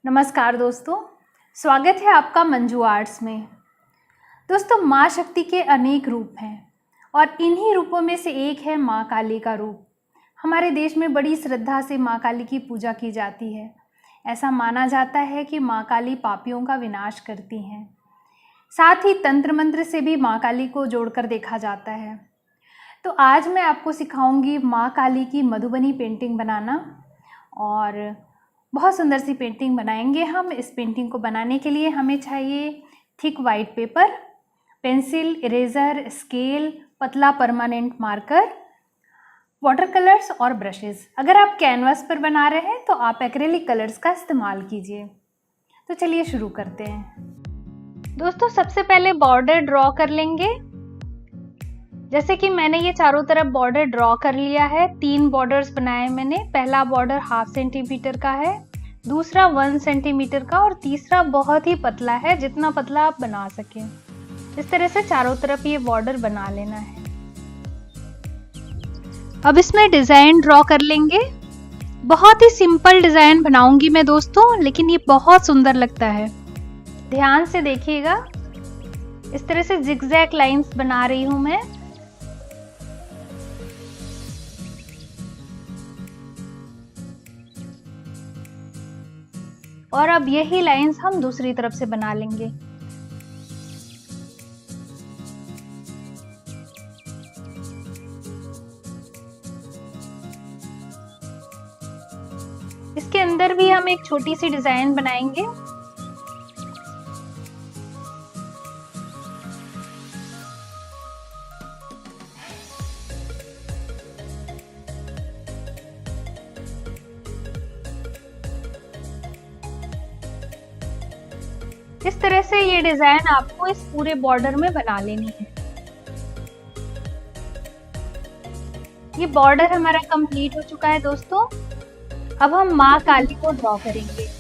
नमस्कार दोस्तों, स्वागत है आपका मंजू आर्ट्स में। दोस्तों, माँ शक्ति के अनेक रूप हैं और इन्हीं रूपों में से एक है माँ काली का रूप। हमारे देश में बड़ी श्रद्धा से माँ काली की पूजा की जाती है। ऐसा माना जाता है कि माँ काली पापियों का विनाश करती हैं। साथ ही तंत्र मंत्र से भी माँ काली को जोड़कर देखा जाता है। तो आज मैं आपको सिखाऊंगी माँ काली की मधुबनी पेंटिंग बनाना और बहुत सुंदर सी पेंटिंग बनाएंगे हम। इस पेंटिंग को बनाने के लिए हमें चाहिए thick white paper, pencil, eraser, scale, पतला परमानेंट मार्कर, वाटर कलर्स और ब्रशेस। अगर आप कैनवास पर बना रहे हैं तो आप एक्रेलिक कलर्स का इस्तेमाल कीजिए। तो चलिए शुरू करते हैं। दोस्तों, सबसे पहले बॉर्डर ड्रॉ कर लेंगे। जैसे कि मैंने ये चारों तरफ बॉर्डर ड्रॉ कर लिया है। 3 बॉर्डर्स बनाए मैंने। पहला बॉर्डर 1/2 सेंटीमीटर का है, दूसरा 1 सेंटीमीटर का और तीसरा बहुत ही पतला है, जितना पतला आप बना सकें। इस तरह से चारों तरफ ये बॉर्डर बना लेना है। अब इसमें डिजाइन ड्रॉ कर लेंगे। बहुत ही सिंपल डिजाइन बनाऊंगी मैं दोस्तों, लेकिन ये बहुत सुंदर लगता है। ध्यान से देखिएगा। इस तरह से जिगजैग लाइंस बना रही हूं मैं। और अब यही लाइंस हम दूसरी तरफ से बना लेंगे। इसके अंदर भी हम एक छोटी सी डिजाइन बनाएंगे। इस तरह से ये डिजाइन आपको इस पूरे बॉर्डर में बना लेनी है। ये बॉर्डर हमारा कंप्लीट हो चुका है दोस्तों। अब हम माँ काली को ड्रॉ करेंगे।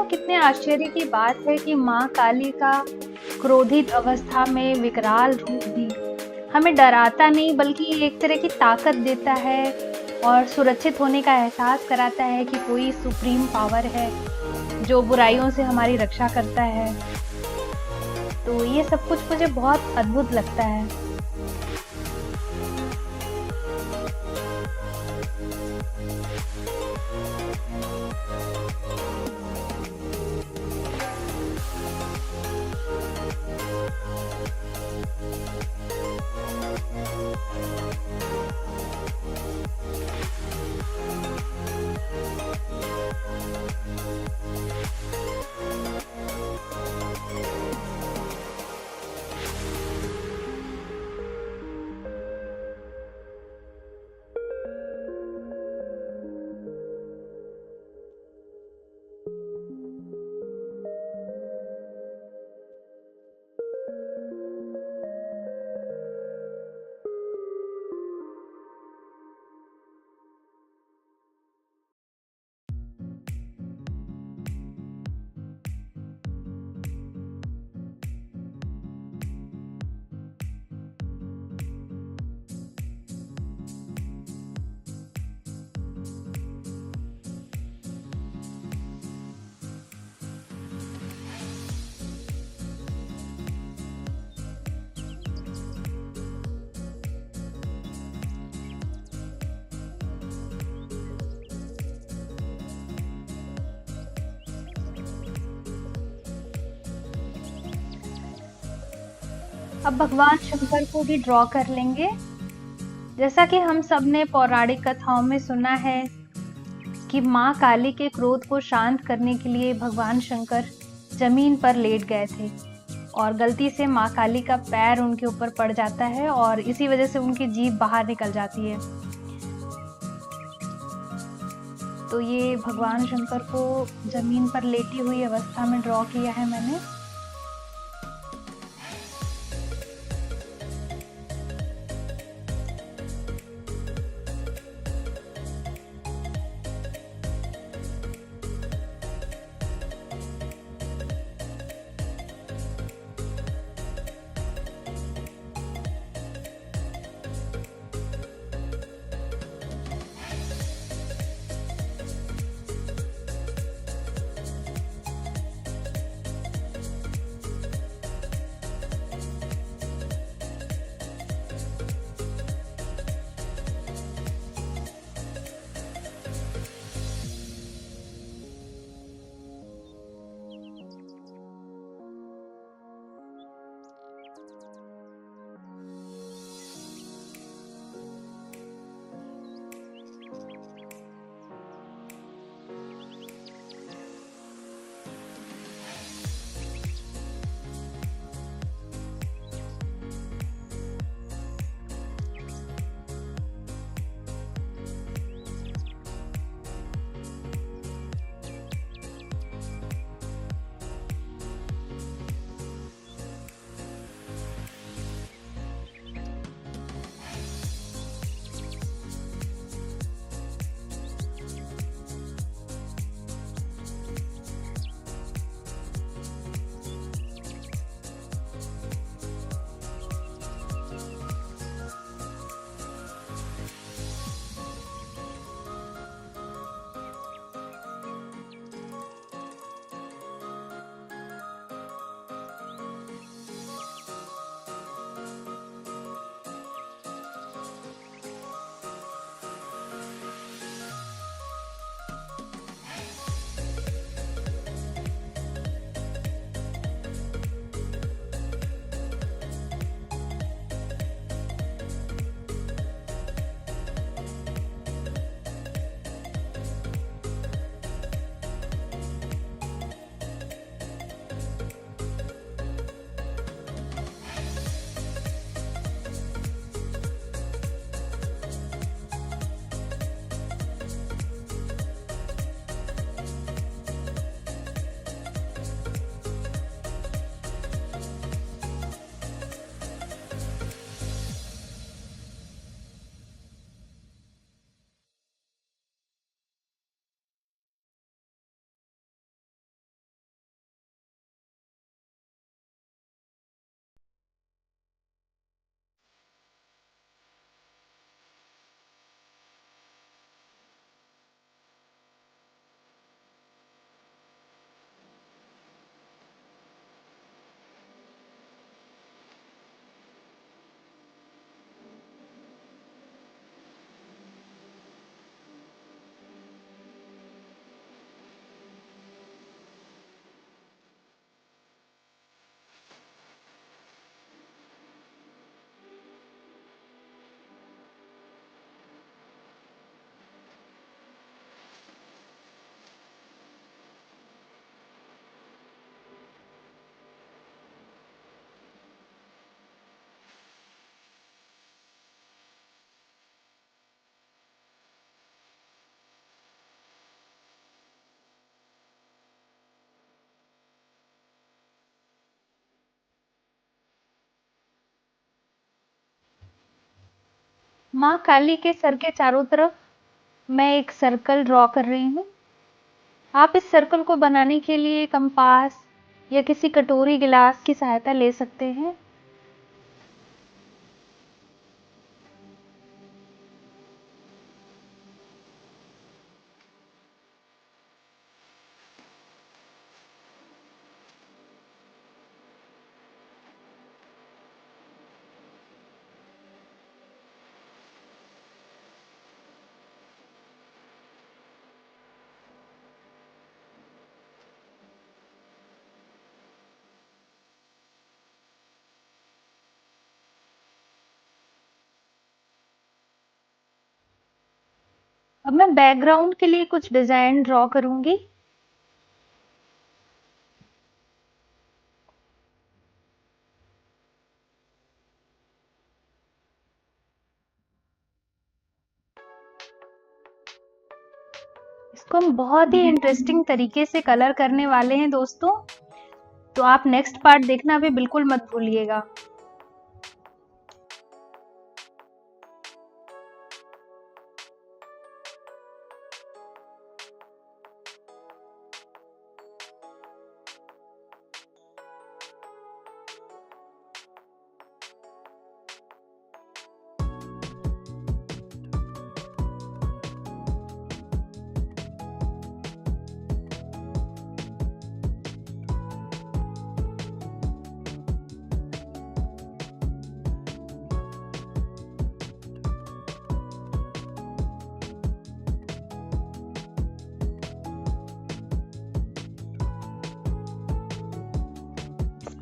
दोस्तों, कितने आश्चर्य की बात है कि माँ काली का क्रोधित अवस्था में विकराल रूप भी हमें डराता नहीं बल्कि एक तरह की ताकत देता है और सुरक्षित होने का एहसास कराता है कि कोई सुप्रीम पावर है जो बुराइयों से हमारी रक्षा करता है। तो ये सब कुछ मुझे बहुत अद्भुत लगता है। अब भगवान शंकर को भी ड्रॉ कर लेंगे। जैसा कि हम सब ने पौराणिक कथाओं में सुना है कि माँ काली के क्रोध को शांत करने के लिए भगवान शंकर जमीन पर लेट गए थे और गलती से माँ काली का पैर उनके ऊपर पड़ जाता है और इसी वजह से उनकी जीभ बाहर निकल जाती है। तो ये भगवान शंकर को जमीन पर लेटी हुई अवस्था में ड्रॉ किया है मैंने। माँ काली के सर के चारों तरफ मैं एक सर्कल ड्रॉ कर रही हूँ। आप इस सर्कल को बनाने के लिए कंपास या किसी कटोरी गिलास की सहायता ले सकते हैं। अब मैं बैकग्राउंड के लिए कुछ डिजाइन ड्रॉ करूंगी। इसको हम बहुत ही इंटरेस्टिंग तरीके से कलर करने वाले हैं दोस्तों, तो आप नेक्स्ट पार्ट देखना भी बिल्कुल मत भूलिएगा।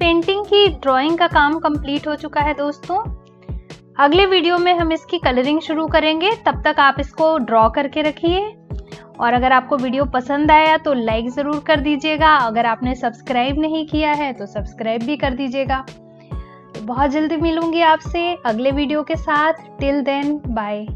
पेंटिंग की ड्राइंग का काम कंप्लीट हो चुका है दोस्तों। अगले वीडियो में हम इसकी कलरिंग शुरू करेंगे, तब तक आप इसको ड्रॉ करके रखिए। और अगर आपको वीडियो पसंद आया तो लाइक ज़रूर कर दीजिएगा। अगर आपने सब्सक्राइब नहीं किया है तो सब्सक्राइब भी कर दीजिएगा। तो बहुत जल्दी मिलूंगी आपसे अगले वीडियो के साथ। Till then bye.